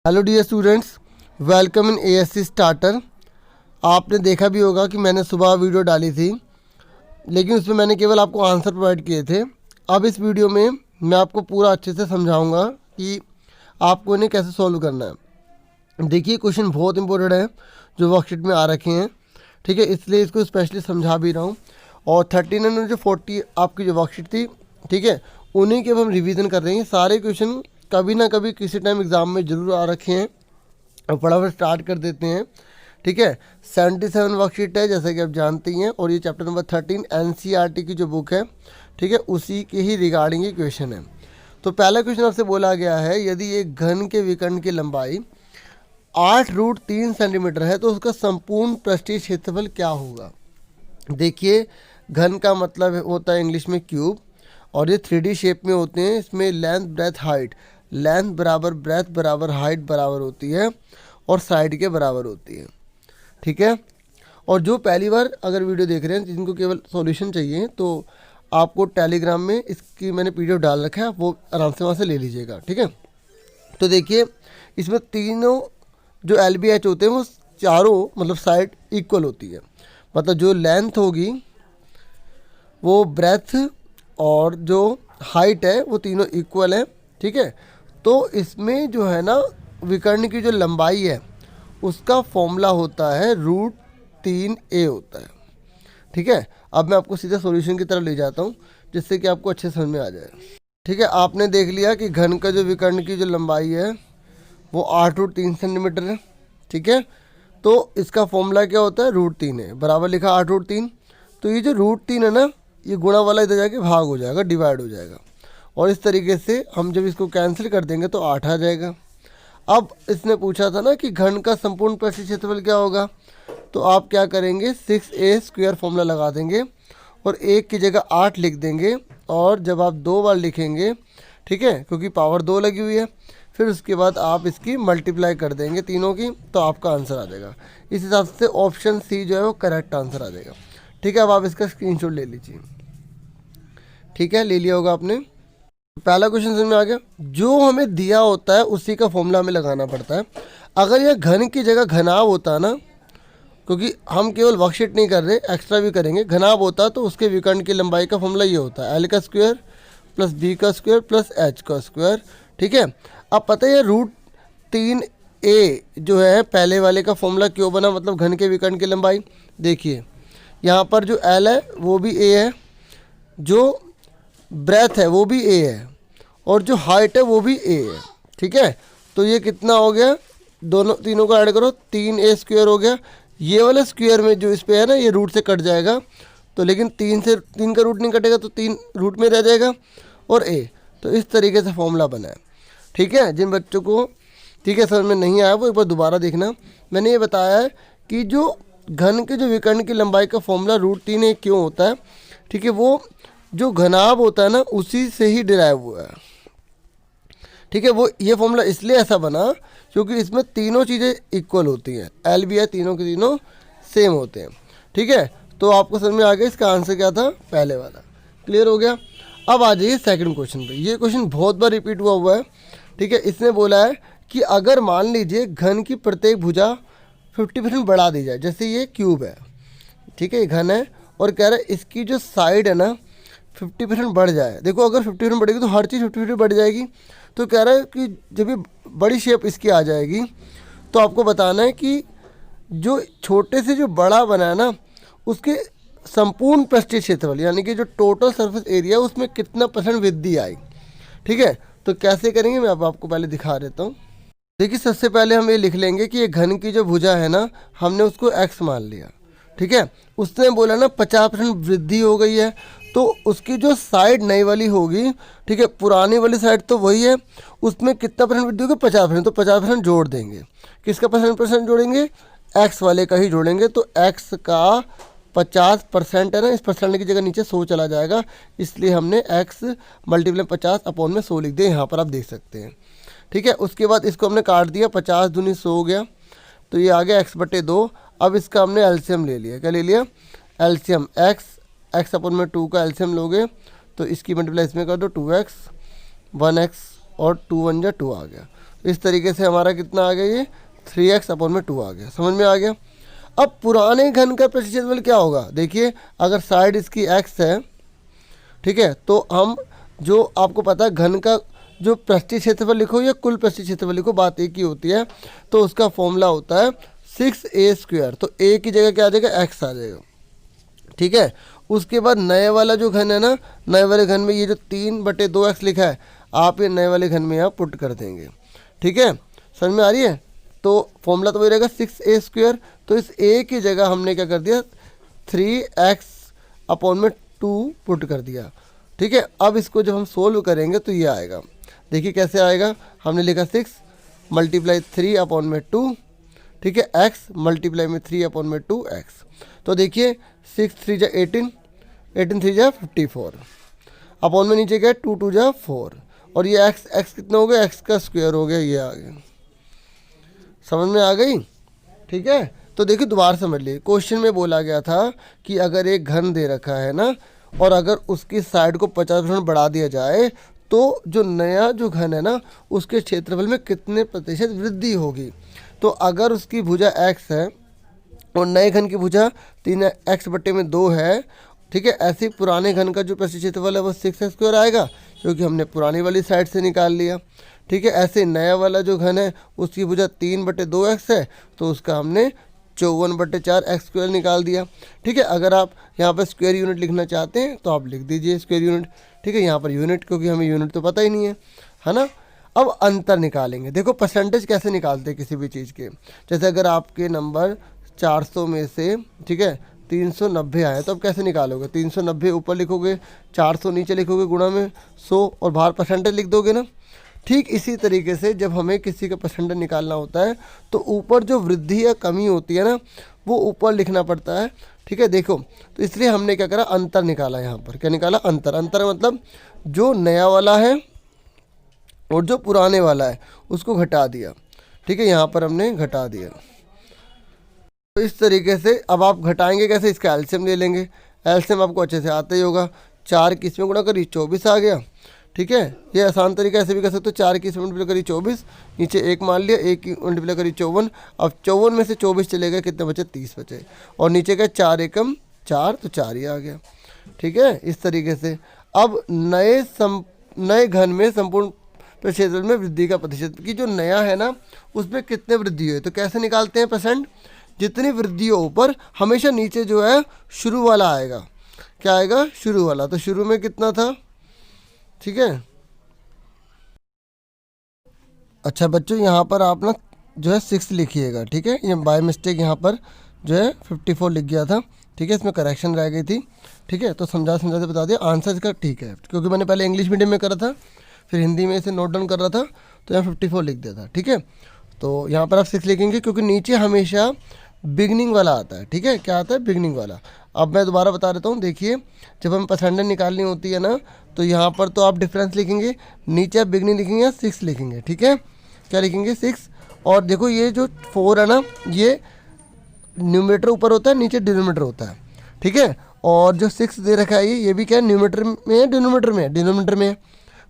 Hello dear students, welcome in ASC starter. आपने देखा भी होगा कि मैंने सुबह वीडियो डाली थी, लेकिन उसमें मैंने केवल आपको आंसर प्रोवाइड किए थे। अब इस वीडियो में मैं आपको पूरा अच्छे से समझाऊंगा कि आपको इन्हें कैसे सॉल्व करना है। देखिए, क्वेश्चन बहुत इंपॉर्टेंट है जो वर्कशीट में आ रखे हैं, ठीक है, इसलिए इसको स्पेशली समझा भी रहा हूँ। और 39 और जो 40 आपकी जो वर्कशीट थी, ठीक है, उन्हीं के अब हम रिवीजन कर रहे हैं। सारे क्वेश्चन कभी ना कभी किसी टाइम एग्ज़ाम में ज़रूर आ रखे हैं। और फटाफट स्टार्ट कर देते हैं, ठीक है। 77 वर्कशीट है जैसा कि आप जानते ही हैं, और ये चैप्टर नंबर 13 एनसीईआरटी की जो बुक है, ठीक है, उसी के ही रिगार्डिंग ये क्वेश्चन है। तो पहला क्वेश्चन आपसे बोला गया है, यदि एक घन के विकर्ण की लंबाई 8√3 सेंटीमीटर है तो उसका संपूर्ण पृष्ठीय क्षेत्रफल क्या होगा। देखिए, घन का मतलब होता है इंग्लिश में क्यूब, और ये 3D शेप में होते हैं। इसमें लेंथ ब्रेथ हाइट, लेंथ बराबर ब्रेथ बराबर हाइट बराबर होती है और साइड के बराबर होती है, ठीक है। और जो पहली बार अगर वीडियो देख रहे हैं, जिनको केवल सॉल्यूशन चाहिए, तो आपको टेलीग्राम में इसकी मैंने पीडीएफ डाल रखा है, वो आराम से वहाँ से ले लीजिएगा, ठीक है। तो देखिए, इसमें तीनों जो LBH होते हैं वो चारों मतलब साइड इक्वल होती है। मतलब जो लेंथ होगी वो ब्रेथ और जो हाइट है वो तीनों इक्वल है, ठीक है। तो इसमें जो है ना, विकर्ण की जो लंबाई है उसका फॉर्मूला होता है √3a होता है, ठीक है। अब मैं आपको सीधा सॉल्यूशन की तरफ ले जाता हूँ जिससे कि आपको अच्छे समझ में आ जाए, ठीक है। आपने देख लिया कि घन का जो विकर्ण की जो लंबाई है वो 8√3 सेंटीमीटर है, ठीक है। तो इसका फॉर्मूला क्या होता है, √3 है, बराबर लिखा 8√3। तो ये जो √3 है ना, ये गुणा वाला इधर जाके भाग हो जाएगा, डिवाइड हो जाएगा, और इस तरीके से हम जब इसको कैंसिल कर देंगे तो 8 आ जाएगा। अब इसने पूछा था ना कि घन का संपूर्ण पृष्ठीय क्षेत्रफल क्या होगा, तो आप क्या करेंगे, 6a² फॉर्मूला लगा देंगे और 1 की जगह 8 लिख देंगे। और जब आप 2 बार लिखेंगे, ठीक है, क्योंकि पावर 2 लगी हुई है, फिर उसके बाद आप इसकी मल्टीप्लाई कर देंगे तीनों की, तो आपका आंसर आ जाएगा। इस हिसाब से ऑप्शन सी जो है वो करेक्ट आंसर आ जाएगा, ठीक है। अब आप इसका स्क्रीनशॉट ले लीजिए, ठीक है, ले लिया होगा आपने। पहला क्वेश्चन समझ में आ गया। जो हमें दिया होता है उसी का फॉर्मूला हमें लगाना पड़ता है। अगर यह घन की जगह घनाभ होता है ना, क्योंकि हम केवल वर्कशीट नहीं कर रहे, एक्स्ट्रा भी करेंगे, घनाभ होता तो उसके विकर्ण की लंबाई का फॉर्मूला ये होता है, L² + B² + H², ठीक है। अब पता है √3a जो है पहले वाले का फॉर्मूला क्यों बना, मतलब घन के विकर्ण की लंबाई। देखिए, यहाँ पर जो L है वो भी a है, जो ब्रेथ है वो भी a है, और जो हाइट है वो भी a है, ठीक है। तो ये कितना हो गया, दोनों तीनों को ऐड करो, 3a² हो गया। ये वाला स्क्वायर में जो इस पे है ना, ये रूट से कट जाएगा, तो लेकिन 3 का रूट नहीं कटेगा, तो 3 रूट में रह जाएगा, और a। तो इस तरीके से फॉर्मूला बना है, ठीक है। जिन बच्चों को, ठीक है, समझ में नहीं आया वो एक बार दोबारा देखना। मैंने ये बताया है कि जो घन के जो विकर्ण की लंबाई का फॉर्मूला √3a क्यों होता है, ठीक है, वो जो घनाभ होता है ना उसी से ही डिराइव हुआ है, ठीक है। वो ये फॉर्मूला इसलिए ऐसा बना क्योंकि इसमें तीनों चीज़ें इक्वल होती हैं, LBH तीनों के तीनों सेम होते हैं, ठीक है। तो आपको समझ में आ गया इसका आंसर क्या था, पहले वाला। क्लियर हो गया। अब आ जाइए सेकंड क्वेश्चन पे। ये क्वेश्चन बहुत बार रिपीट हुआ है, ठीक है। इसने बोला है कि अगर मान लीजिए घन की प्रत्येक भुजा 50% बढ़ा दी जाए, जैसे ये क्यूब है, ठीक है, ये घन है, और कह रहा है इसकी जो साइड है ना 50% बढ़ जाए। देखो, अगर 50% बढ़ेगी तो हर चीज़ 50% बढ़ जाएगी। तो कह रहा है कि जब ये बड़ी शेप इसकी आ जाएगी तो आपको बताना है कि जो छोटे से जो बड़ा बना है ना उसके संपूर्ण पृष्ठीय क्षेत्रफल, यानी कि जो टोटल सरफेस एरिया है उसमें कितना % वृद्धि आई, ठीक है। तो कैसे करेंगे मैं अब आपको पहले दिखा देता हूँ। देखिए, सबसे पहले हम ये लिख लेंगे कि ये घन की जो भुजा है ना, हमने उसको x मान लिया, ठीक है। उसने बोला ना 50% वृद्धि हो गई है, तो उसकी जो साइड नई वाली होगी, ठीक है, पुरानी वाली साइड तो वही है, उसमें कितना % वृद्धि होगी, 50%। तो 50% जोड़ देंगे। किसका % जोड़ेंगे, x वाले का ही जोड़ेंगे। तो x का 50% है ना, इस परसेंट की जगह नीचे 100 चला जाएगा, इसलिए हमने x × 50/100 लिख दिया। यहाँ पर आप देख सकते हैं, ठीक है। उसके बाद इसको हमने काट दिया, 50 दूनी 100 हो गया, तो ये आ गया x/2। अब इसका हमने एलसीएम ले लिया। क्या ले लिया, एलसीएम। x/2 का एलसीएम लोगे तो इसकी मल्टीप्लाई इसमें कर दो, 2x 1x और 2 1 जा 2 आ गया। इस तरीके से हमारा कितना आ गया, ये 3x/2 आ गया। समझ में आ गया। अब पुराने घन का प्रतिशत क्षेत्रफल क्या होगा, देखिए अगर साइड इसकी x है, ठीक है, तो हम जो आपको पता है घन का जो पृष्ठीय क्षेत्रफल लिखो या कुल पृष्ठीय क्षेत्रफल लिखो, बात एक ही होती है। तो उसका फॉर्मूला होता है 6a²। तो a की जगह क्या आ जाएगा, x आ जाएगा, ठीक है। उसके बाद नए वाला जो घन है ना, नए वाले घन में ये जो 3/2x लिखा है, आप ये नए वाले घन में यहाँ पुट कर देंगे, ठीक है। समझ में आ रही है। तो फॉर्मूला तो वही रहेगा 6a²। तो इस a की जगह हमने क्या कर दिया, 3x/2 पुट कर दिया, ठीक है। अब इसको जब हम सोल्व करेंगे तो ये आएगा, देखिए कैसे आएगा। हमने लिखा 6 × 3/2, ठीक है, x × 3/2x। तो देखिए 6 3 जा 18, 18 3 जा 54, अपॉन में नीचे क्या 2 2 जा 4, और ये x कितना हो गया, x का स्क्वायर हो गया, ये आ गया। समझ में आ गई, ठीक है। तो देखिए दोबारा समझ लीजिए, क्वेश्चन में बोला गया था कि अगर एक घन दे रखा है ना, और अगर उसकी साइड को 50% बढ़ा दिया जाए तो जो नया जो घन है ना, उसके क्षेत्रफल में कितने प्रतिशत वृद्धि होगी। तो अगर उसकी भुजा x है और नए घन की भुजा 3x/2 है, ठीक है, ऐसे पुराने घन का जो प्रतिशत क्षेत्रफल है वो 6x² आएगा, क्योंकि हमने पुरानी वाली साइड से निकाल लिया, ठीक है। ऐसे नया वाला जो घन है उसकी भुजा 3/2x है, तो उसका हमने 54/4x² निकाल दिया, ठीक है। अगर आप यहाँ पर स्क्वायर यूनिट लिखना चाहते हैं तो आप लिख दीजिए स्क्वायर यूनिट, ठीक है। यहाँ पर यूनिट, क्योंकि हमें यूनिट तो पता ही नहीं है ना। अब अंतर निकालेंगे। देखो परसेंटेज कैसे निकालते हैं किसी भी चीज़ के, जैसे अगर आपके नंबर 400 में से, ठीक है, 390 आए तो अब कैसे निकालोगे, 390 ऊपर लिखोगे, 400 नीचे लिखोगे, गुणा में 100 और बाहर परसेंटेज लिख दोगे ना। ठीक इसी तरीके से जब हमें किसी का परसेंटेज निकालना होता है तो ऊपर जो वृद्धि या कमी होती है ना, वो ऊपर लिखना पड़ता है, ठीक है। देखो तो इसलिए हमने क्या करा, अंतर निकाला। यहाँ पर क्या निकाला, अंतर। अंतर मतलब जो नया वाला है और जो पुराने वाला है उसको घटा दिया, ठीक है। यहाँ पर हमने घटा दिया। तो इस तरीके से अब आप घटाएंगे कैसे, इसका एलसीएम ले लेंगे। एलसीएम आपको अच्छे से आता ही होगा, 4 की इसमें गुणा करी 24 आ गया, ठीक है। ये आसान तरीका ऐसे भी कर सकते हो, 4 की इसमें मल्टीप्लाई करी 24, नीचे 1 मान लिया, 1 की मल्टीप्लाई करी 54। अब 54 में से 24 चले गए, कितने बचे, 30 बचे, और नीचे का 4 एकम 4, तो 4 ही आ गया, ठीक है। इस तरीके से अब नए घन में संपूर्ण क्षेत्रफल में वृद्धि का प्रतिशत की जो नया है ना, उसमें कितने वृद्धि हुई, तो कैसे निकालते हैं परसेंट, जितनी वृद्धि हो ऊपर हमेशा नीचे जो है शुरू वाला आएगा। क्या आएगा, शुरू वाला। तो शुरू में कितना था, ठीक है। अच्छा बच्चों, यहाँ पर आप ना जो है 6 लिखिएगा, ठीक है। ये बाय मिस्टेक यहाँ पर जो है 54 लिख गया था, ठीक है, इसमें करेक्शन रह गई थी, ठीक है। तो समझाते बता दिया, आंसर इसका ठीक है, क्योंकि मैंने पहले इंग्लिश मीडियम में करा था, फिर हिंदी में इसे नोट डाउन कर रहा था, तो यहाँ 54 लिख दिया था, ठीक है। तो यहाँ पर आप 6 लिखेंगे, क्योंकि नीचे हमेशा बिगनिंग वाला आता है, ठीक है। क्या आता है, बिगनिंग वाला। अब मैं दोबारा बता देता हूँ, देखिए जब हम परसेंटेज निकालनी होती है ना, तो यहाँ पर तो आप डिफरेंस लिखेंगे, नीचे आप बिगनिंग लिखेंगे, 6 लिखेंगे, ठीक है। क्या लिखेंगे, 6। और देखो ये जो 4 है ना, ये न्यूमरेटर ऊपर होता है, नीचे डिनोमिनेटर होता है, ठीक है। और जो 6 दे रखा है ये भी क्या है, न्यूमरेटर में है, डिनोमिनेटर में है, डिनोमिनेटर में है।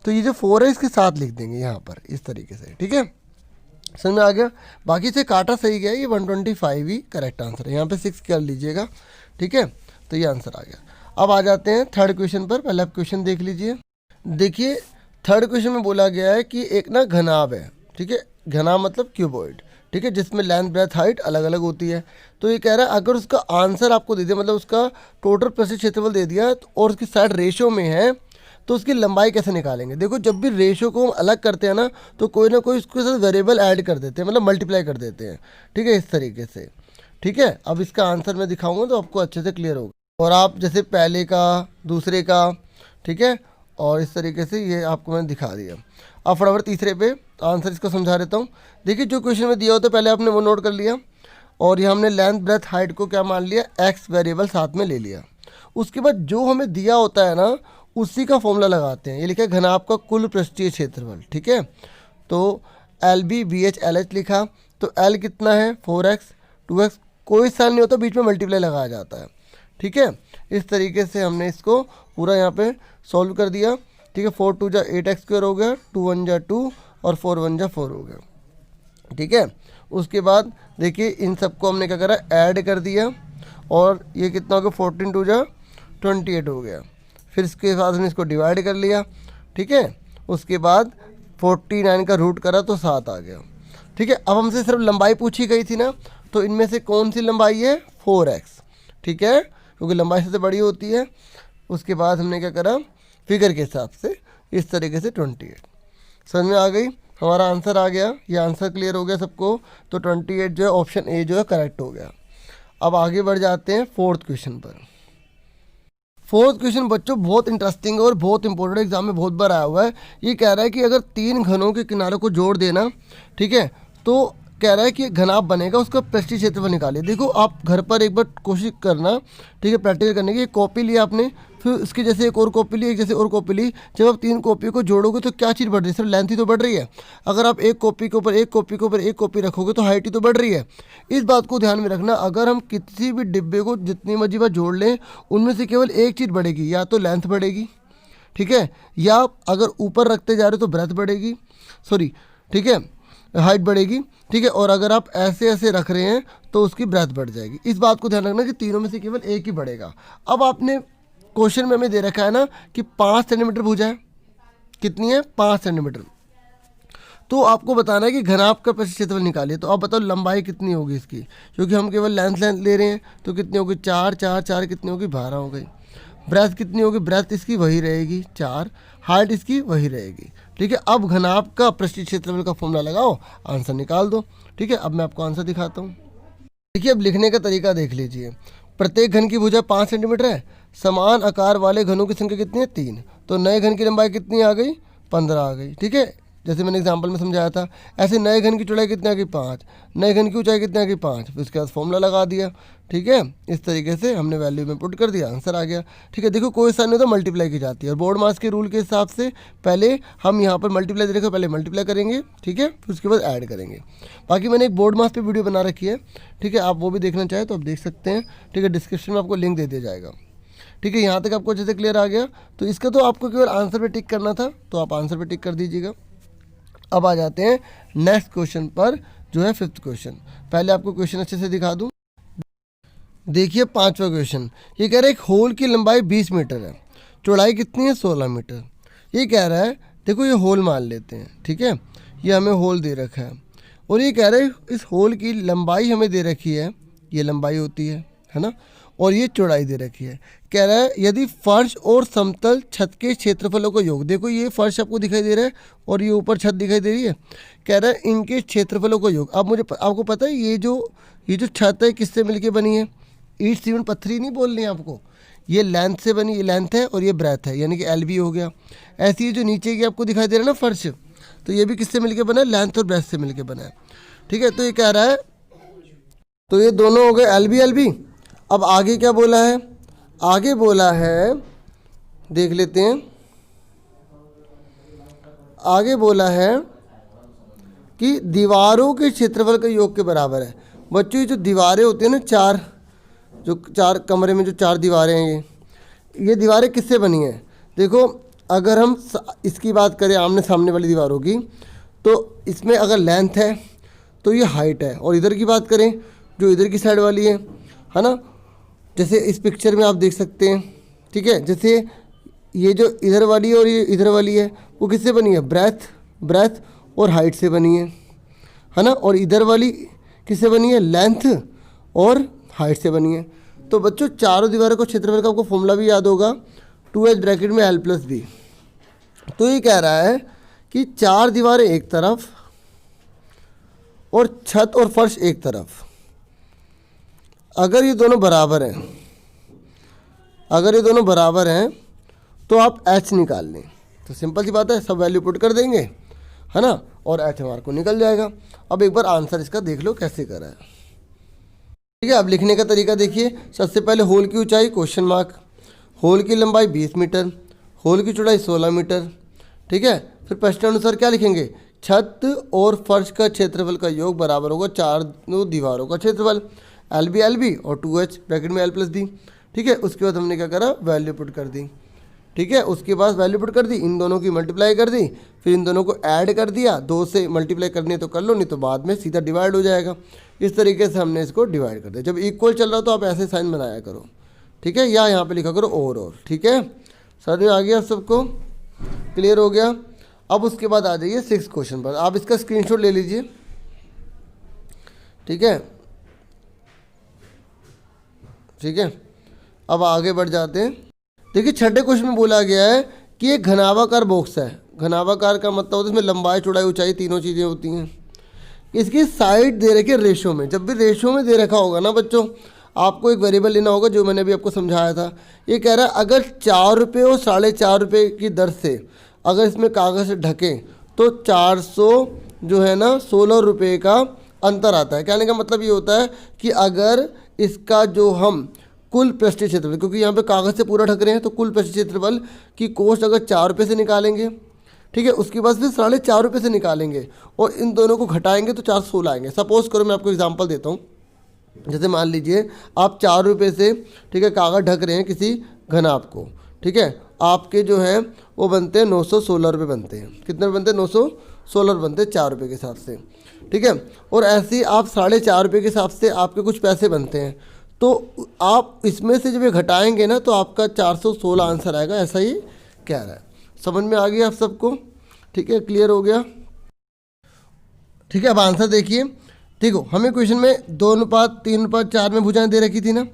तो ये जो 4 है इसके साथ लिख देंगे यहाँ पर इस तरीके से, ठीक है। समझ में आ गया। बाकी से काटा सही गया, ये 125 ही करेक्ट आंसर है, यहाँ पे 6 कर लीजिएगा, ठीक है। तो ये आंसर आ गया। अब आ जाते हैं थर्ड क्वेश्चन पर। पहले आप क्वेश्चन देख लीजिए। देखिए थर्ड क्वेश्चन में बोला गया है कि एक ना घनाभ है, ठीक है, घनाभ मतलब क्यूबॉइड, ठीक है, जिसमें लेंथ ब्रेथ हाइट अलग अलग होती है। तो ये कह रहा है अगर उसका आंसर आपको दे दिया, मतलब उसका टोटल प्रतिशत क्षेत्रफल दे दिया और उसकी साइड रेशो में है, तो उसकी लंबाई कैसे निकालेंगे। देखो जब भी रेशो को हम अलग करते हैं ना, तो कोई ना कोई उसके साथ वेरिएबल ऐड कर देते हैं, मतलब मल्टीप्लाई कर देते हैं, ठीक है, इस तरीके से, ठीक है। अब इसका आंसर मैं दिखाऊंगा तो आपको अच्छे से क्लियर होगा। और आप जैसे पहले का, दूसरे का, ठीक है, और इस तरीके से ये आपको मैंने दिखा दिया। अब फटाफट तीसरे पे आंसर इसको समझा देता हूँ। देखिए जो क्वेश्चन में दिया होता है पहले आपने वो नोट कर लिया, और ये हमने लेंथ ब्रेथ हाइट को क्या मान लिया, एक्स वेरिएबल साथ में ले लिया। उसके बाद जो हमें दिया होता है ना, उसी का फॉर्मूला लगाते हैं। ये लिखा है घनाभ का कुल पृष्ठीय क्षेत्रफल, ठीक है। तो L B B H L H लिखा, तो एल कितना है 4x 2x, कोई साइन नहीं होता, बीच में मल्टीप्लाई लगाया जाता है, ठीक है। इस तरीके से हमने इसको पूरा यहाँ पे सॉल्व कर दिया, ठीक है। 4 2 जा 8x² हो गया, 2 1 जा 2, और 4 1 जा 4 हो गया। ठीक है, उसके बाद देखिए इन सबको हमने क्या करा, ऐड कर दिया और ये कितना हो गया, 14 2 जा 28 हो गया। फिर इसके बाद हमने इसको डिवाइड कर लिया। ठीक है, उसके बाद 49 का रूट करा तो 7 आ गया। ठीक है, अब हमसे सिर्फ लंबाई पूछी गई थी ना, तो इनमें से कौन सी लंबाई है, 4x। ठीक है, क्योंकि लंबाई सबसे बड़ी होती है। उसके बाद हमने क्या करा, फिगर के हिसाब से इस तरीके से 28। समझ में आ गई, हमारा आंसर आ गया। ये आंसर क्लियर हो गया सबको। तो 28 जो है ऑप्शन ए जो है करेक्ट हो गया। अब आगे बढ़ जाते हैं 4th क्वेश्चन पर। 4th क्वेश्चन बच्चों बहुत इंटरेस्टिंग है और बहुत इंपॉर्टेंट, एग्जाम में बहुत बार आया हुआ है। ये कह रहा है कि अगर 3 घनों के किनारों को जोड़ देना, ठीक है, तो कह रहा है कि घनाभ बनेगा, उसका पृष्ठीय क्षेत्रफल निकालिए। देखो आप घर पर एक बार कोशिश करना, ठीक है, प्रैक्टिस करने की। एक कॉपी ली आपने, फिर उसके जैसे एक और कॉपी ली, एक जैसे और कॉपी ली। जब आप 3 कॉपी को जोड़ोगे तो क्या चीज़ बढ़ रही है, सिर्फ लेंथ ही तो बढ़ रही है। अगर आप एक कॉपी के ऊपर एक कॉपी के ऊपर एक कॉपी रखोगे तो हाइट ही तो बढ़ रही है। इस बात को ध्यान में रखना, अगर हम किसी भी डिब्बे को जितनी मर्जी बार जोड़ लें, उनमें से केवल एक चीज़ बढ़ेगी, या तो लेंथ बढ़ेगी, ठीक है, या अगर ऊपर रखते जा रहे हो तो ब्रेथ बढ़ेगी, सॉरी, ठीक है, हाइट बढ़ेगी। ठीक है, और अगर आप ऐसे ऐसे रख रहे हैं तो उसकी ब्रेथ बढ़ जाएगी। इस बात को ध्यान रखना कि तीनों में से केवल एक ही बढ़ेगा। अब आपने क्वेश्चन में हमें दे रखा है ना कि 5 सेंटीमीटर भुजा है, कितनी है, 5 सेंटीमीटर। तो आपको बताना है कि घनाभ का पृष्ठीय क्षेत्रफल निकालिए। तो आप बताओ लंबाई कितनी होगी इसकी, क्योंकि हम केवल लेंथ ले रहे हैं। तो कितनी होगी, 4 4 4 कितनी होगी, 12 हो गई। ब्रेथ कितनी होगी, ब्रेथ इसकी वही रहेगी 4, हाइट इसकी वही रहेगी। ठीक है, अब घनाभ का पृष्ठीय क्षेत्रफल का फॉर्मूला लगाओ, आंसर निकाल दो। ठीक है, अब मैं आपको आंसर दिखाता हूँ। देखिए अब लिखने का तरीका देख लीजिए। प्रत्येक घन की भुजा 5 सेंटीमीटर है। समान आकार वाले घनों की संख्या कितनी है, 3। तो नए घन की लंबाई कितनी आ गई, 15 आ गई। ठीक है, जैसे मैंने एग्जांपल में समझाया था। ऐसे नए घन की चौड़ाई कितनी आ गई, 5। नए घन की ऊंचाई कितनी आ गई, 5। फिर उसके बाद फॉर्मूला लगा दिया। ठीक है, इस तरीके से हमने वैल्यू में पुट कर दिया, आंसर आ गया। ठीक है, देखो कोई साइन नहीं होता, मल्टीप्लाई की जाती है। और बोर्ड मास के रूल के हिसाब से पहले हम यहाँ पर मल्टीप्लाई देखो, पहले मल्टीप्लाई करेंगे, ठीक है, फिर उसके बाद ऐड करेंगे। बाकी मैंने एक बोर्ड मास पे वीडियो बना रखी है, ठीक है, आप वो भी देखना चाहें तो आप देख सकते हैं। ठीक है, डिस्क्रिप्शन में आपको लिंक दे दिया जाएगा। ठीक है, यहाँ तक आपको अच्छे से क्लियर आ गया। तो इसका तो आपको केवल आंसर पे टिक करना था, तो आप आंसर पे टिक कर दीजिएगा। अब आ जाते हैं नेक्स्ट क्वेश्चन पर, जो है 5th क्वेश्चन। पहले आपको क्वेश्चन अच्छे से दिखा दूं। देखिए 5वां क्वेश्चन, ये कह रहा है एक होल की लंबाई 20 मीटर है, चौड़ाई कितनी है, 16 मीटर। ये कह रहा है, देखो ये होल मान लेते हैं, ठीक है, ये हमें होल दे रखा है और ये कह रहा है इस होल की लंबाई हमें दे रखी है, ये लंबाई होती है ना, और ये चौड़ाई दे रखी है। कह रहा है यदि फर्श और समतल छत के क्षेत्रफलों का योग, देखो ये फर्श आपको दिखाई दे रहा है और ये ऊपर छत दिखाई दे रही है। कह रहा है इनके क्षेत्रफलों का योग। अब आपको पता है ये जो छत है किससे मिलके बनी है, ईंट सीमेंट पत्थरी नहीं बोलनी है आपको, ये लेंथ से बनी, ये लेंथ है और ये ब्रेथ है, यानी कि LB हो गया। ऐसी ये जो नीचे की आपको दिखाई दे रहा है ना फर्श, तो ये भी किससे मिलके बना है, लेंथ और ब्रेथ से मिलके बना है। ठीक है, तो ये कह रहा है, तो ये दोनों हो गए LB। अब आगे क्या बोला है, आगे बोला है, देख लेते हैं। आगे बोला है कि दीवारों के क्षेत्रफल के योग के बराबर है। बच्चों ये जो दीवारें होती हैं ना, चार कमरे में जो 4 दीवारें हैं, ये दीवारें किससे बनी हैं। देखो अगर हम इसकी बात करें आमने सामने वाली दीवारों की, तो इसमें अगर लेंथ है तो ये हाइट है, और इधर की बात करें जो इधर की साइड वाली है ना, जैसे इस पिक्चर में आप देख सकते हैं। ठीक है, जैसे ये जो इधर वाली है और ये इधर वाली है, वो किससे बनी है, ब्रेथ और हाइट से बनी है ना, और इधर वाली किससे बनी है, लेंथ और हाइट से बनी है। तो बच्चों चारों दीवारों को क्षेत्रफल का आपको फॉर्मूला भी याद होगा, 2h ब्रैकेट में L+B। तो ये कह रहा है कि 4 दीवारें एक तरफ और छत और फर्श एक तरफ, अगर ये दोनों बराबर हैं, तो आप H निकाल लें। तो सिंपल सी बात है, सब वैल्यू पुट कर देंगे, है ना, और H हमारे को निकल जाएगा। अब एक बार आंसर इसका देख लो कैसे करा है। ठीक है, अब लिखने का तरीका देखिए। सबसे पहले होल की ऊंचाई क्वेश्चन मार्क, होल की लंबाई 20 मीटर, होल की चौड़ाई 16 मीटर। ठीक है, फिर प्रश्नानुसार क्या लिखेंगे, छत और फर्श का क्षेत्रफल का योग बराबर होगा 4 दीवारों का क्षेत्रफल, LB और 2h ब्रैकेट में L+B। ठीक है, उसके बाद हमने क्या करा, वैल्यू पुट कर दी। ठीक है। उसके बाद वैल्यू पुट कर दी, इन दोनों की मल्टीप्लाई कर दी, फिर इन दोनों को ऐड कर दिया, 2 से मल्टीप्लाई करनी है तो कर लो, नहीं तो बाद में सीधा डिवाइड हो जाएगा। इस तरीके से हमने इसको डिवाइड कर दिया। जब इक्वल चल रहा हो तो आप ऐसे साइन बनाया करो, ठीक है, या यहाँ पे लिखा करो और, ठीक है। समझ में आ गया सबको, क्लियर हो गया। अब उसके बाद आ जाइए 6 क्वेश्चन पर, आप इसका स्क्रीनशॉट ले लीजिए, ठीक है, ठीक है। अब आगे बढ़ जाते हैं। देखिए छठे क्वेश्चन में बोला गया है कि एक घनाभाकार बॉक्स है। घनाभाकार का मतलब होता है इसमें लंबाई चौड़ाई ऊंचाई तीनों चीज़ें होती हैं। इसकी साइड दे रखी है रेशो में। जब भी रेशो में दे रखा होगा ना बच्चों, आपको एक वेरिएबल लेना होगा जो मैंने अभी आपको समझाया था। ये कह रहा है अगर 4 रुपये और 4.5 रुपये की दर से अगर इसमें कागज़ से ढकें तो 400 जो है ना 16 रुपये का अंतर आता है। कहने का मतलब ये होता है कि अगर इसका जो हम कुल पृष्ठीय क्षेत्रफल, क्योंकि यहाँ पे कागज़ से पूरा ढक रहे हैं, तो कुल पृष्ठीय क्षेत्रफल की कोष्ट अगर 4 रुपये से निकालेंगे, ठीक है, उसके बाद फिर 4.5 रुपये से निकालेंगे और इन दोनों को घटाएंगे तो 416 आएंगे। सपोज करो मैं आपको एग्जांपल देता हूँ, जैसे मान लीजिए आप 4 रुपये से, ठीक है, कागज़ ढक रहे हैं किसी घनाभ को, ठीक है, आपके जो है वो बनते हैं 916 रुपये बनते हैं। कितने बनते हैं? 916 बनते हैं 4 रुपये के हिसाब से, ठीक है। और ऐसे ही आप 4.5 रुपये के हिसाब से आपके कुछ पैसे बनते हैं, तो आप इसमें से जब ये घटाएंगे ना तो आपका 416 आंसर आएगा, ऐसा ही कह रहा है। समझ में आ गया आप सबको, ठीक है, क्लियर हो गया, ठीक है। अब आंसर देखिए, ठीक हो, हमें क्वेश्चन में 2:3:4 में भुजाएं दे रखी थी ना,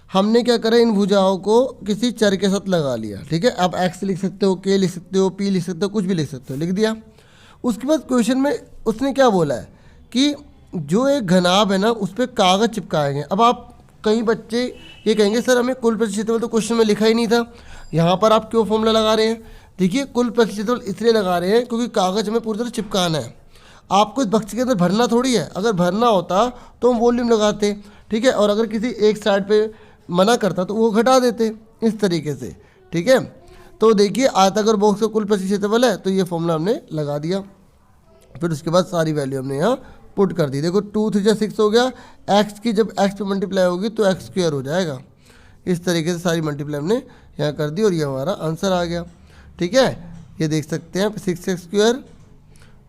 हमने क्या करा, इन भुजाओं को किसी चर के साथ लगा लिया, ठीक है। आप एक्स लिख सकते हो, के लिख सकते हो, पी लिख सकते हो, कुछ भी लिख सकते हो, लिख दिया। उसके बाद क्वेश्चन में उसने क्या बोला है कि जो एक घनाभ है ना उस पर कागज़ चिपकाएंगे। अब आप कई बच्चे ये कहेंगे सर हमें कुल पृष्ठीय क्षेत्रफल तो क्वेश्चन में लिखा ही नहीं था, यहाँ पर आप क्यों फॉर्मूला लगा रहे हैं? देखिए कुल पृष्ठीय क्षेत्रफल इसलिए लगा रहे हैं क्योंकि कागज़ हमें पूरी तरह चिपकाना है, आपको इस बक्से के अंदर भरना थोड़ी है। अगर भरना होता तो हम वॉल्यूम लगाते, ठीक है, और अगर किसी एक साइड पे मना करता तो वो घटा देते, इस तरीके से, ठीक है। तो देखिए आयताकार बॉक्स का कुल पृष्ठीय क्षेत्रफल है तो ये फॉर्मूला हमने लगा दिया, फिर उसके बाद सारी वैल्यू हमने यहाँ पुट कर दी। देखो 2 3 6 हो गया, एक्स की जब एक्स पे मल्टीप्लाई होगी तो एक्स स्क्वायर हो जाएगा। इस तरीके से सारी मल्टीप्लाई हमने यहाँ कर दी और ये हमारा आंसर आ गया, ठीक है। ये देख सकते हैं 6x square,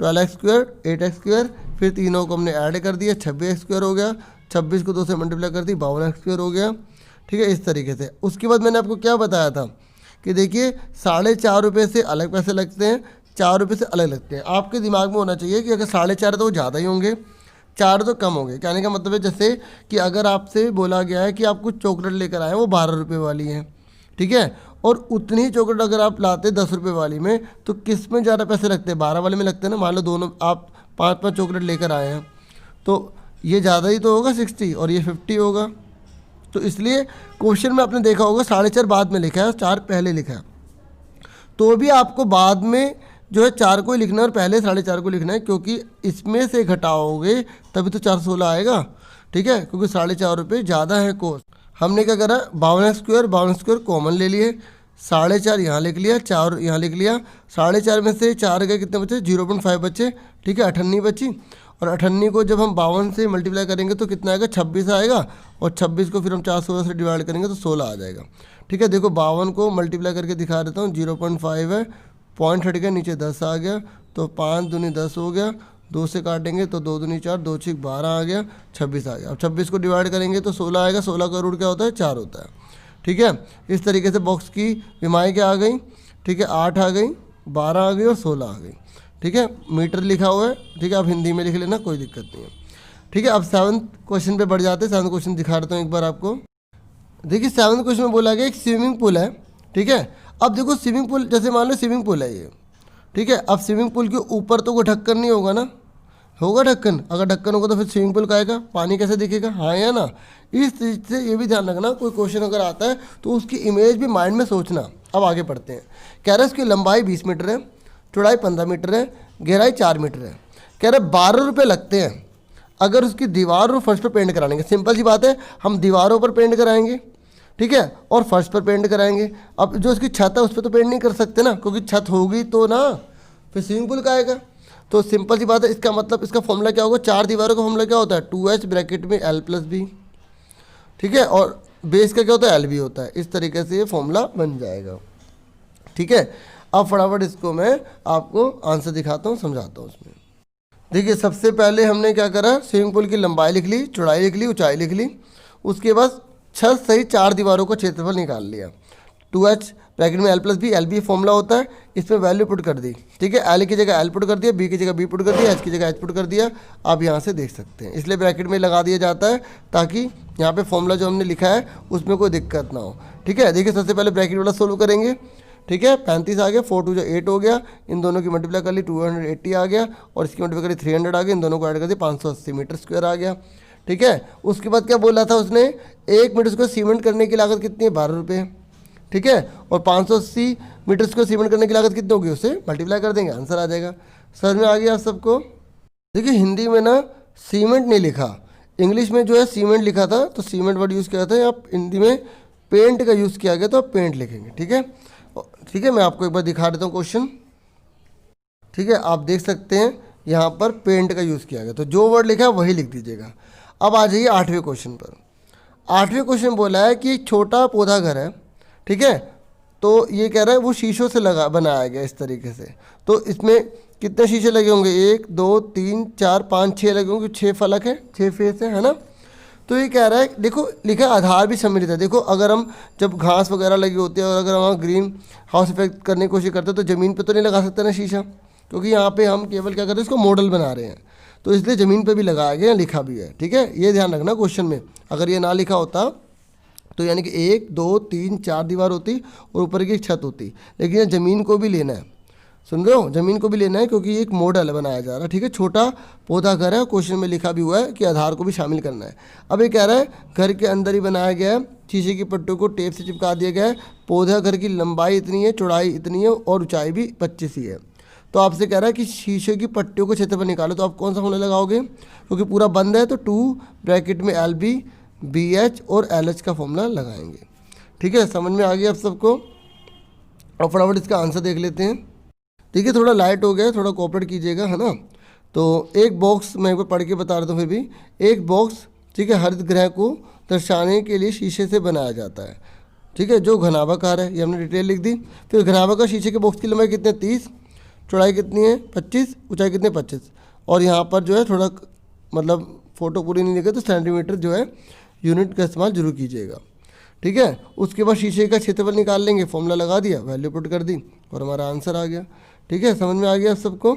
12x square, 8x square, फिर तीनों को हमने ऐड कर दिया, 26x स्क्वायर हो गया, 26 को 2 से मल्टीप्लाई कर दी, 52x स्क्वायर हो गया, ठीक है, इस तरीके से। उसके बाद मैंने आपको क्या बताया था कि देखिए 4.5 रुपये से अलग पैसे लगते हैं, 4 रुपये से अलग लगते हैं। आपके दिमाग में होना चाहिए कि अगर 4.5 है तो वो ज़्यादा ही होंगे, 4 तो कम होंगे। कहने का मतलब है जैसे कि अगर आपसे बोला गया है कि आप कुछ चॉकलेट लेकर आए वो 12 रुपये वाली है, ठीक है, और उतनी ही चॉकलेट अगर आप लाते 10 रुपये वाली में तो किस में ज़्यादा पैसे लगते हैं? 12 वाले में लगते हैं ना। मान लो दोनों आप 5-5 चॉकलेट लेकर आए हैं तो ये ज़्यादा ही तो होगा 60 और ये 50 होगा। तो इसलिए क्वेश्चन में आपने देखा होगा 4.5 बाद में लिखा है और 4 पहले लिखा है, तो भी आपको बाद में जो है 4 को ही लिखना है और पहले 4.5 को लिखना है, क्योंकि इसमें से घटाओगे तभी तो 416 आएगा, ठीक है, क्योंकि 4.5 रुपये ज़्यादा है कोस्ट। हमने क्या करा, 52 स्क्वायर कॉमन ले लिए, 4.5 यहाँ लिख लिया, 4 यहाँ लिख लिया, 4.5 में से 4 गए कितने बचे? 0.5 बचे, ठीक है, 58 बची, और 58 को जब हम 52 से मल्टीप्लाई करेंगे तो कितना आएगा? 26 आएगा, और 26 को फिर हम 416 से डिवाइड करेंगे तो 16 आ जाएगा, ठीक है। देखो 52 को मल्टीप्लाई करके दिखा देता हूँ, 0.5 है, पॉइंट हट गया, नीचे 10 आ गया, तो 5 दूनी 10 हो गया, 2 से काटेंगे तो 2 दूनी 4, 2 6 12 आ गया, 26 आ गया। अब 26 को डिवाइड करेंगे तो 16 आएगा, 16 का रूट क्या होता है? 4 होता है, ठीक है। इस तरीके से बॉक्स की विमाएँ क्या आ गई, ठीक है, 8 आ गई, 12 आ गई और 16 आ गई, ठीक है। मीटर लिखा हुआ है, ठीक है, आप हिंदी में लिख लेना, कोई दिक्कत नहीं है, ठीक है। अब 7th क्वेश्चन पे बढ़ जाते हैं। 7th क्वेश्चन दिखा देता हूँ एक बार आपको। देखिए 7th क्वेश्चन में बोला गया एक स्विमिंग पूल है, ठीक है। अब देखो स्विमिंग पूल, जैसे मान लो स्विमिंग पूल है ये, ठीक है। अब स्विमिंग पूल के ऊपर तो कोई ढक्कन नहीं होगा ना, होगा ढक्कन? अगर ढक्कन होगा तो फिर स्विमिंग पूल का आएगा, पानी कैसे दिखेगा? हाँ या ना? इस चीज़ से ये भी ध्यान रखना, कोई क्वेश्चन अगर आता है तो उसकी इमेज भी माइंड में सोचना। अब आगे पढ़ते हैं। कह रहा है इसकी लंबाई 20 मीटर है, चौड़ाई 15 मीटर है, गहराई 4 मीटर है। कह रहा है 12 रुपये लगते हैं अगर उसकी दीवार और फर्श पर पेंट कराने के। सिंपल सी बात है, हम दीवारों पर पेंट कराएंगे, ठीक है, और फर्श पर पेंट कराएंगे। अब जो उसकी छत है उस पर तो पेंट नहीं कर सकते ना, क्योंकि छत होगी तो ना फिर स्विमिंग पूल का आएगा। तो सिंपल सी बात है, इसका मतलब इसका फॉर्मूला क्या होगा? 4 दीवारों का फॉर्मूला क्या होता है? 2h ब्रैकेट में l+b, ठीक है, और बेस का क्या होता है? l भी होता है। इस तरीके से ये फॉर्मूला बन जाएगा, ठीक है, अब फटाफट इसको मैं आपको आंसर दिखाता हूँ, समझाता हूँ उसमें। देखिए सबसे पहले हमने क्या करा, स्विमिंग पूल की लंबाई लिख ली, चौड़ाई लिख ली, ऊंचाई लिख ली। उसके बाद छत सहित 4 दीवारों का क्षेत्रफल निकाल लिया। 2h ब्रैकेट में l+b, LB फॉर्मूला होता है, इसमें वैल्यू पुट कर दी। ठीक है, l की जगह l पुट कर दिया, b की जगह b पुट कर दिया, h की जगह h पुट कर दिया। आप यहाँ से देख सकते हैं, इसलिए ब्रैकेट में लगा दिया जाता है ताकि यहाँ पे फॉर्मूला जो हमने लिखा है उसमें कोई दिक्कत ना हो। ठीक है, देखिए सबसे पहले ब्रैकेट वाला सोल्व करेंगे। ठीक है, 35 आ गया, 4 2 8 हो गया, इन दोनों की मल्टीप्लाई कर ली, 280 आ गया, और इसकी मल्टीप्लाई करी 300 आ गया, इन दोनों को ऐड कर दिया, 580 मीटर स्क्वायर आ गया। ठीक है, उसके बाद क्या बोला था उसने, 1 मीटर स्क्वायर सीमेंट करने की लागत कितनी है, 12 रुपये। ठीक है, और 580 मीटर स्क्वायर सीमेंट करने की लागत कितनी होगी, उससे मल्टीप्लाई कर देंगे, आंसर आ जाएगा। समझ में आ गया आप सबको। देखिए हिंदी में ना सीमेंट नहीं लिखा, इंग्लिश में जो है सीमेंट लिखा था, तो सीमेंट वर्ड यूज़ किया था, यहाँ हिंदी में पेंट का यूज़ किया गया, तो आप पेंट लिखेंगे। ठीक है, ठीक है, मैं आपको एक बार दिखा देता हूँ क्वेश्चन। ठीक है, आप देख सकते हैं यहाँ पर पेंट का यूज़ किया गया, तो जो वर्ड लिखा है वही लिख दीजिएगा। अब आ जाइए 8वें क्वेश्चन पर। 8वें क्वेश्चन बोला है कि एक छोटा पौधा घर है। ठीक है, तो ये कह रहा है वो शीशों से बनाया गया इस तरीके से, तो इसमें कितने शीशे लगे होंगे, 1 2 3 4 5 6 लगे होंगे, 6 फलक है, 6 फेस है ना। तो ये कह रहा है, देखो लिखा आधार भी सम्मिलित है। देखो अगर हम जब घास वगैरह लगी होती है और अगर हम ग्रीन हाउस इफेक्ट करने की कोशिश करते हैं तो ज़मीन पे तो नहीं लगा सकते ना शीशा, क्योंकि यहाँ पे हम केवल क्या कर रहे हैं, इसको मॉडल बना रहे हैं, तो इसलिए ज़मीन पे भी लगाया गया, लिखा भी है। ठीक है, ये ध्यान रखना क्वेश्चन में, अगर ये ना लिखा होता तो यानी कि 1 2 3 4 दीवार होती और ऊपर की एक छत होती, लेकिन ये ज़मीन को भी लेना है, सुन रहे हो, ज़मीन को भी लेना है, क्योंकि ये एक मॉडल बनाया जा रहा है। ठीक है, छोटा पौधा घर है, क्वेश्चन में लिखा भी हुआ है कि आधार को भी शामिल करना है। अब ये कह रहा है घर के अंदर ही बनाया गया है, शीशे की पट्टियों को टेप से चिपका दिया गया है, पौधा घर की लंबाई इतनी है, चौड़ाई इतनी है और ऊंचाई भी 25 ही है। तो आपसे कह रहा है कि शीशे की पट्टियों को क्षेत्रफल निकालो, तो आप कौन सा फॉर्मूला लगाओगे, क्योंकि पूरा बंद है, तो 2 ब्रैकेट में LB BH और LH का फॉर्मूला लगाएंगे। ठीक है, समझ में आ गया आप सबको। और फटाफट इसका आंसर देख लेते हैं। देखिए थोड़ा लाइट हो गया, थोड़ा कोऑपरेट कीजिएगा, है ना। तो एक बॉक्स मैं एक बार पढ़ के बता रहा हूँ फिर भी। एक बॉक्स, ठीक है, हरित ग्रह को दर्शाने के लिए शीशे से बनाया जाता है। ठीक है, जो घनाभाकार है, ये हमने डिटेल लिख दी। फिर घनाभाकार शीशे के बॉक्स की लंबाई कितनी है, 30, चौड़ाई कितनी है 25, ऊंचाई कितनी है 25, और यहाँ पर जो है थोड़ा मतलब फ़ोटो पूरी नहीं लिखे तो सेंटीमीटर जो है यूनिट का इस्तेमाल जरूर कीजिएगा। ठीक है, उसके बाद शीशे का क्षेत्रफल निकाल लेंगे, फॉर्मूला लगा दिया, वैल्यू पुट कर दी और हमारा आंसर आ गया। ठीक है, समझ में आ गया सबको।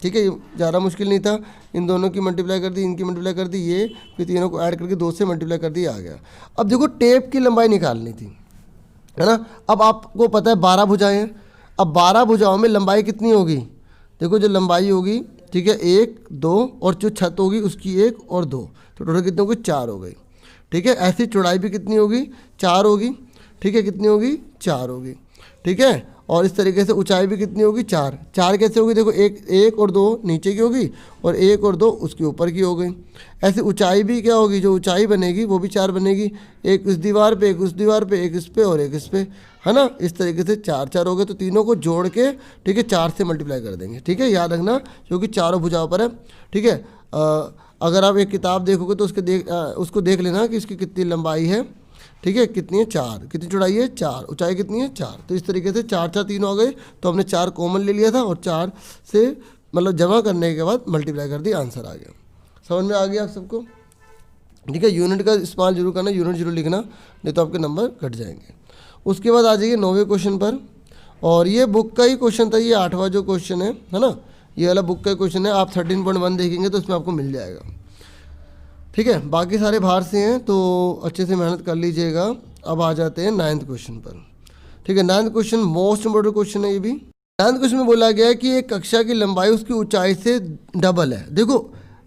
ठीक है, ज़्यादा मुश्किल नहीं था, इन दोनों की मल्टीप्लाई कर दी, इनकी मल्टीप्लाई कर दी, ये फिर तीनों को ऐड करके 2 से मल्टीप्लाई कर दी, आ गया। अब देखो टेप की लंबाई निकालनी थी, है ना। अब आपको पता है 12 भुजाएँ हैं, अब 12 भुजाओं में लंबाई कितनी होगी, देखो जो लंबाई होगी, ठीक है, 1 2 और जो छत होगी उसकी 1 और 2, तो टोटल कितनी होगी, 4 हो गई। ठीक है, ऐसी चौड़ाई भी कितनी होगी, 4 होगी। ठीक है, कितनी होगी, 4 होगी। ठीक है, और इस तरीके से ऊंचाई भी कितनी होगी, 4। 4 कैसे होगी, देखो 1 और 2 नीचे की होगी और 1 और 2 उसके ऊपर की हो गई। ऐसे ऊंचाई भी क्या होगी, जो ऊंचाई बनेगी वो भी 4 बनेगी, एक उस दीवार पे, एक उस दीवार पे, एक इस पे और एक इस पे, है ना। इस तरीके से 4 4 हो गए, तो तीनों को जोड़ के, ठीक है, 4 से मल्टीप्लाई कर देंगे। ठीक है, याद रखना, क्योंकि चारों भुजाओं पर है। ठीक है, अगर आप एक किताब देखोगे तो उसको देख लेना कि इसकी कितनी लंबाई है। ठीक है, कितनी है, 4, कितनी चौड़ाई है 4, ऊंचाई कितनी है 4। तो इस तरीके से 4 4 3 हो गए, तो हमने 4 कॉमन ले लिया था और 4 से मतलब जमा करने के बाद मल्टीप्लाई कर दी, आंसर आ गया। समझ में आ गया आप सबको। ठीक है, यूनिट का इस्तेमाल जरूर करना, यूनिट जरूर लिखना, नहीं तो आपके नंबर कट जाएंगे। उसके बाद आ जाइए 9वें क्वेश्चन पर, और ये बुक का ही क्वेश्चन था, ये 8वां जो क्वेश्चन है ना, ये वाला बुक का क्वेश्चन है। आप 13.1 देखेंगे तो इसमें आपको मिल जाएगा। ठीक है, बाकी सारे बाहर से हैं, तो अच्छे से मेहनत कर लीजिएगा। अब आ जाते हैं 9th क्वेश्चन पर। ठीक है, 9th question most important question है ये भी। 9th क्वेश्चन में बोला गया है कि एक कक्षा की लंबाई उसकी ऊंचाई से डबल है। देखो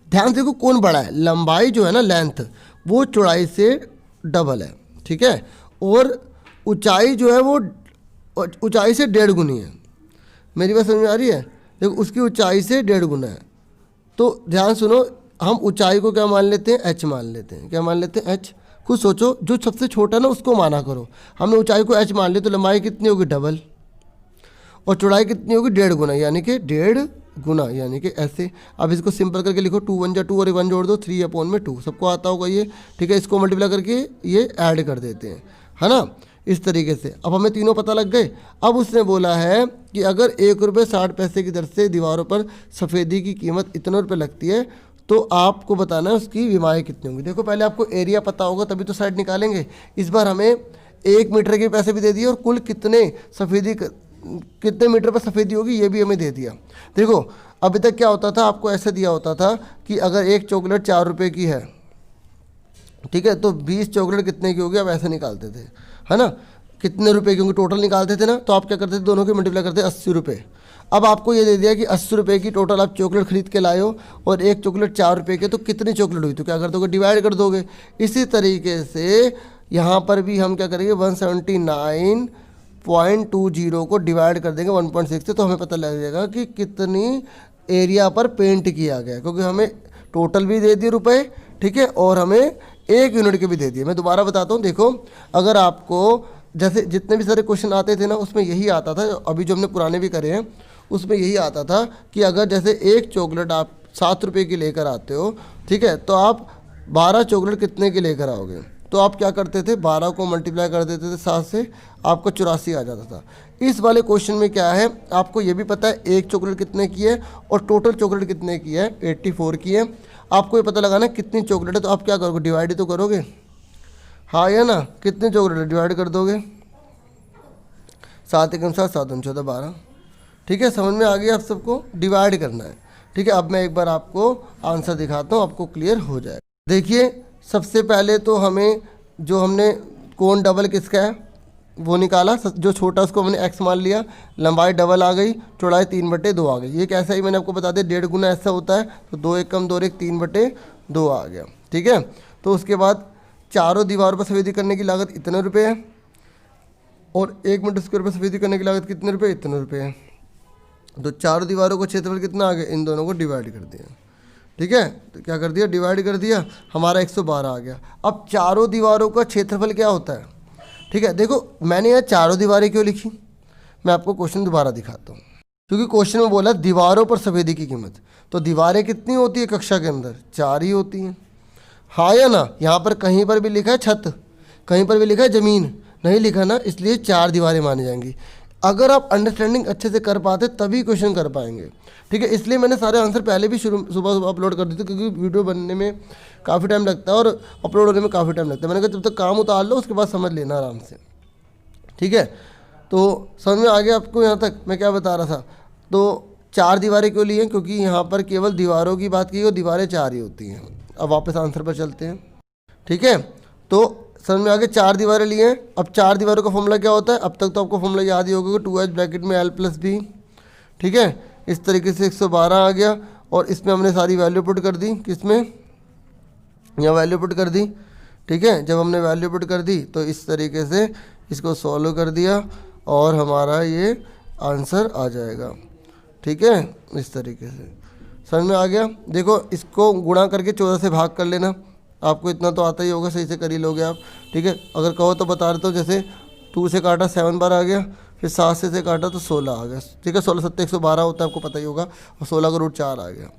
ध्यान से देखो कौन बड़ा है, लंबाई जो है ना लेंथ, वो चौड़ाई से डबल है। ठीक है, और ऊंचाई जो है वो ऊंचाई से 1.5 गुनी है। मेरी बात समझ में आ रही है, देखो उसकी ऊंचाई से 1.5 गुना है। तो ध्यान सुनो, हम ऊंचाई को क्या मान लेते हैं, h मान लेते हैं। क्या मान लेते हैं, h। खुद सोचो, जो सबसे छोटा ना उसको माना करो। हमने ऊंचाई को h मान लिया, तो लंबाई कितनी होगी, डबल, और चौड़ाई कितनी होगी, 1.5 गुना, यानी कि 1.5 गुना, यानी कि ऐसे। अब इसको सिंपल करके लिखो, 2 1 जा 2 और 1 जोड़ दो, 3/2, सबको आता होगा ये। ठीक है, इसको मल्टीप्लाई करके ये ऐड कर देते हैं, है ना। इस तरीके से। अब हमें तीनों पता लग गए। अब उसने बोला है कि अगर 1 रुपये 60 पैसे की दर से दीवारों पर सफ़ेदी की कीमत इतने रुपये लगती है तो आपको बताना है उसकी विमाएँ कितनी होंगी। देखो पहले आपको एरिया पता होगा तभी तो साइड निकालेंगे। इस बार हमें 1 मीटर के पैसे भी दे दिए और कुल कितने मीटर पर सफ़ेदी होगी ये भी हमें दे दिया। देखो अभी तक क्या होता था, आपको ऐसे दिया होता था कि अगर एक चॉकलेट 4 रुपये की है, ठीक है, तो 20 चॉकलेट कितने की होगी, आप ऐसे निकालते थे, है ना, कितने रुपए की होंगी टोटल निकालते थे ना। तो आप क्या करते थे, दोनों के मल्टीप्लाई करते 80 रुपये। अब आपको ये दे दिया कि 80 रुपये की टोटल आप चॉकलेट खरीद के लाए हो और एक चॉकलेट 4 रुपये के, तो कितनी चॉकलेट हुई, तो क्या कर दोगे, डिवाइड कर दोगे। इसी तरीके से यहाँ पर भी हम क्या करेंगे, 179.20 को डिवाइड कर देंगे 1.6 से, तो हमें पता लग जाएगा कि कितनी एरिया पर पेंट किया गया, क्योंकि हमें टोटल भी दे दिए रुपए, ठीक है, और हमें 1 यूनिट के भी दे दिए। मैं दोबारा बताता हूँ, देखो अगर आपको जैसे जितने भी सारे क्वेश्चन आते थे ना उसमें यही आता था, अभी जो हमने पुराने भी करे हैं उसमें यही आता था कि अगर जैसे एक चॉकलेट आप 7 रुपये की लेकर आते हो, ठीक है, तो आप 12 चॉकलेट कितने की लेकर आओगे, तो आप क्या करते थे, 12 को मल्टीप्लाई कर देते थे 7 से, आपको 84 आ जाता था। इस वाले क्वेश्चन में क्या है, आपको ये भी पता है एक चॉकलेट कितने की है और टोटल चॉकलेट कितने की है, 84 की है। आपको ये पता लगाना कितनी चॉकलेट है, तो आप क्या करोगे, डिवाइड ही तो करोगे, हाँ या ना, कितनी चॉकलेट डिवाइड कर दोगे, 7 एकम 7, 7 दूनी 14, 12, ठीक है, समझ में आ गया आप सबको, डिवाइड करना है, ठीक है। अब मैं एक बार आपको आंसर दिखाता हूँ, आपको क्लियर हो जाएगा। देखिए सबसे पहले तो हमें जो हमने कोण डबल किसका है वो निकाला, जो छोटा उसको हमने x मान लिया, लंबाई डबल आ गई, चौड़ाई 3/2 आ गई। ये कैसा ही मैंने आपको बता दिया, 1.5 गुना ऐसा होता है, तो 2 एकम 2 1 3/2 आ गया, ठीक है। तो उसके बाद चारों दीवारों पर सफेदी करने की लागत इतने रुपये है और 1 मीटर स्क्वायर पर सफेदी करने की लागत कितने रुपये, इतने रुपये है। तो चारों दीवारों को क्षेत्रफल कितना आ गया, इन दोनों को डिवाइड कर दिया, ठीक है, तो क्या कर दिया, डिवाइड कर दिया, हमारा 112 आ गया। अब चारों दीवारों का क्षेत्रफल क्या होता है, ठीक है। देखो मैंने यहाँ चारों दीवारें क्यों लिखी, मैं आपको क्वेश्चन दोबारा दिखाता हूँ, क्योंकि क्वेश्चन में बोला दीवारों पर सफेदी की कीमत, तो दीवारें कितनी होती है कक्षा के अंदर, 4 ही होती हैं, हाँ या ना। यहाँ पर कहीं पर भी लिखा है छत, कहीं पर भी लिखा है ज़मीन, नहीं लिखा ना, इसलिए 4 दीवारें मानी जाएंगी। अगर आप अंडरस्टैंडिंग अच्छे से कर पाते तभी क्वेश्चन कर पाएंगे, ठीक है। इसलिए मैंने सारे आंसर पहले भी सुबह सुबह अपलोड कर दिए थे, क्योंकि वीडियो बनने में काफ़ी टाइम लगता है और अपलोड होने में काफ़ी टाइम लगता है। मैंने कहा जब तक काम उतार लो उसके बाद समझ लेना आराम से, ठीक है। तो समझ में आ गया आपको यहाँ तक मैं क्या बता रहा था। तो 4 दीवारें क्यों ली हैं, क्योंकि यहाँ पर केवल दीवारों की बात की और दीवारें 4 ही होती हैं। अब वापस आंसर पर चलते हैं, ठीक है। तो समझ में आगे 4 दीवारें लिए हैं। अब 4 दीवारों का फॉर्मूला क्या होता है, अब तक तो आपको फॉर्मूला याद ही होगा, 2h ब्रैकेट में l + b, ठीक है। इस तरीके से 112 आ गया और इसमें हमने सारी वैल्यू पुट कर दी, किसमें, यहाँ वैल्यू पुट कर दी, ठीक है। जब हमने वैल्यू पुट कर दी तो इस तरीके से इसको सॉल्व कर दिया और हमारा ये आंसर आ जाएगा, ठीक है, इस तरीके से। समझ में आ गया। देखो इसको गुणा करके 14 से भाग कर लेना, आपको इतना तो आता ही होगा, सही से कर ही लोगे आप, ठीक है। अगर कहो तो बता देता हूँ, जैसे 2 से काटा 7 बार आ गया, फिर 7 से काटा तो 16 आ गया, ठीक है। 16 7 112 होता है, आपको पता ही होगा, और 16 का रूट 4 आ गया।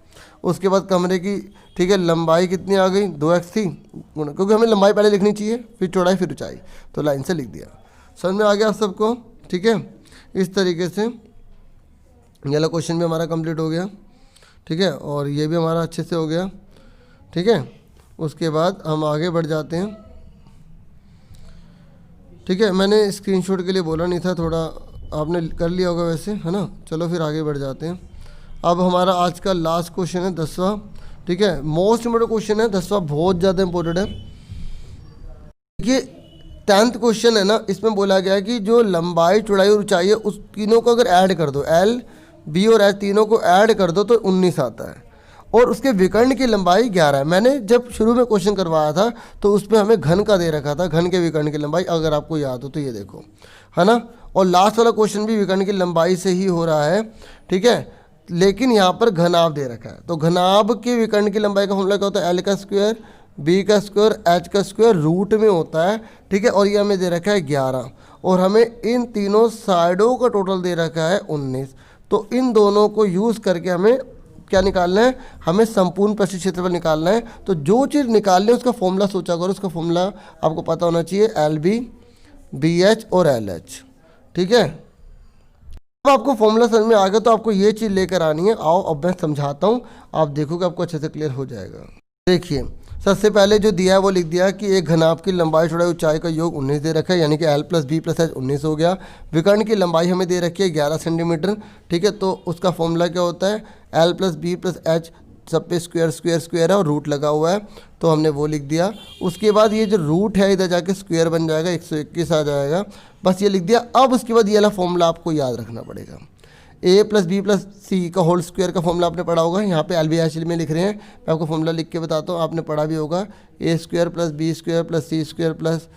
उसके बाद कमरे की, ठीक है, लंबाई कितनी आ गई, 2x थी, क्योंकि हमें लंबाई पहले लिखनी चाहिए, फिर चौड़ाई फिर ऊंचाई, तो लाइन से लिख दिया। समझ में आ गया आप सबको, ठीक है। इस तरीके से ये वाला क्वेश्चन भी हमारा कंप्लीट हो गया, ठीक है, और ये भी हमारा अच्छे से हो गया, ठीक है। उसके बाद हम आगे बढ़ जाते हैं, ठीक है। मैंने स्क्रीनशॉट के लिए बोला नहीं था, थोड़ा आपने कर लिया होगा वैसे, है ना। चलो फिर आगे बढ़ जाते हैं। अब हमारा आज का लास्ट क्वेश्चन है 10वां, ठीक है, मोस्ट इम्पोर्टेंट क्वेश्चन है 10वां, बहुत ज़्यादा इंपॉर्टेंट है। देखिए 10th क्वेश्चन है ना, इसमें बोला गया है कि जो लंबाई चौड़ाई और ऊंचाई है उस तीनों को अगर ऐड कर दो, L B और H तीनों को ऐड कर दो तो 19 आता है, और उसके विकर्ण की लंबाई 11 है। मैंने जब शुरू में क्वेश्चन करवाया था तो उसमें हमें घन का दे रखा था, घन के विकर्ण की लंबाई, अगर आपको याद हो तो ये देखो, है ना। और लास्ट वाला क्वेश्चन भी विकर्ण की लंबाई से ही हो रहा है, ठीक है, लेकिन यहाँ पर घनाभ दे रखा है। तो घनाभ के विकर्ण की लंबाई का फॉर्मूला क्या होता है, L का स्क्वायर, B का स्क्वायर, H का स्क्वायर रूट में होता है, ठीक है। और ये हमें दे रखा है 11, और हमें इन तीनों साइडों का टोटल दे रखा है 19। तो इन दोनों को यूज़ करके हमें क्या निकालना है, हमें संपूर्ण पृष्ठीय क्षेत्रफल निकालना है। तो जो चीज़ निकालनी है उसका फॉर्मूला सोचा करो, उसका फॉर्मूला आपको पता होना चाहिए, LB BH और LH। ठीक है, अब आपको फॉर्मूला समझ में आ गया तो आपको ये चीज़ लेकर आनी है। आओ अब मैं समझाता हूँ, आप देखोगे आपको अच्छे से क्लियर हो जाएगा। देखिए सबसे पहले जो दिया है वो लिख दिया कि एक घनाभ की लंबाई चौड़ाई ऊंचाई का योग 19 दे रखा है, यानी कि L + B + H 19 हो गया। विकर्ण की लंबाई हमें दे रखी है 11 सेंटीमीटर। ठीक है, तो उसका फॉर्मूला क्या होता है, L + B + H सब पे स्क्वायर स्क्वायर स्क्वायर है और रूट लगा हुआ है, तो हमने वो लिख दिया। उसके बाद ये जो रूट है इधर जाके स्क्वायर बन जाएगा, 121 आ जाएगा, बस ये लिख दिया। अब उसके बाद ये वाला फॉर्मूला आपको याद रखना पड़ेगा। A + B + C का होल स्क्वायर का फॉर्मूला आपने पढ़ा होगा, यहाँ पे LBH में लिख रहे हैं, मैं आपको फॉर्मूला लिख के बताता हूँ, आपने पढ़ा भी होगा। A² + B² + C² +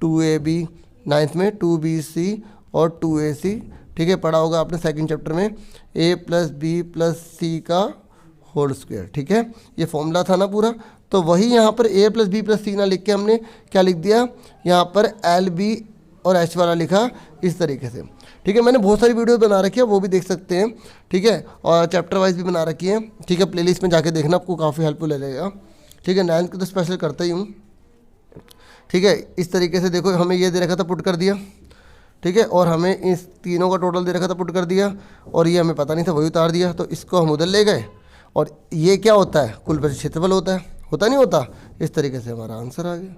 2AB, 9th में 2BC और 2AC। ठीक है, पढ़ा होगा आपने सेकंड चैप्टर में, A + B + C का होल स्क्वायर। ठीक है, ये फॉर्मूला था ना पूरा, तो वही यहाँ पर A + B + C ना लिख के हमने क्या लिख दिया, यहाँ पर LB और H वाला लिखा इस तरीके से। ठीक है, मैंने बहुत सारी वीडियो बना रखी है, वो भी देख सकते हैं। ठीक है, और चैप्टर वाइज भी बना रखी है। ठीक है, प्लेलिस्ट में जाके देखना, आपको काफ़ी हेल्पफुल लगेगा। ठीक है, 9th की तो स्पेशल करता ही हूँ। ठीक है, इस तरीके से देखो, हमें ये दे रखा था, पुट कर दिया। ठीक है, और हमें इस तीनों का टोटल दे रखा था, पुट कर दिया, और ये हमें पता नहीं था, वही उतार दिया, तो इसको हम उधर ले गए। और ये क्या होता है, कुल क्षेत्रफल होता है, होता नहीं होता। इस तरीके से हमारा आंसर आ गया।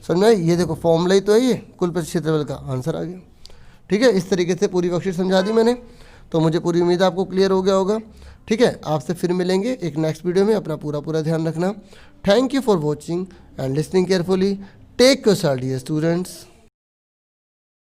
समझ में आई? ये देखो फॉर्मूला ही तो है, ये कुल क्षेत्रफल का आंसर आ गया। ठीक है, इस तरीके से पूरी वर्कशीट समझा दी मैंने, तो मुझे पूरी उम्मीद है आपको क्लियर हो गया होगा। ठीक है, आपसे फिर मिलेंगे एक नेक्स्ट वीडियो में। अपना पूरा ध्यान रखना। Thank you for watching and listening carefully. Take your dear students.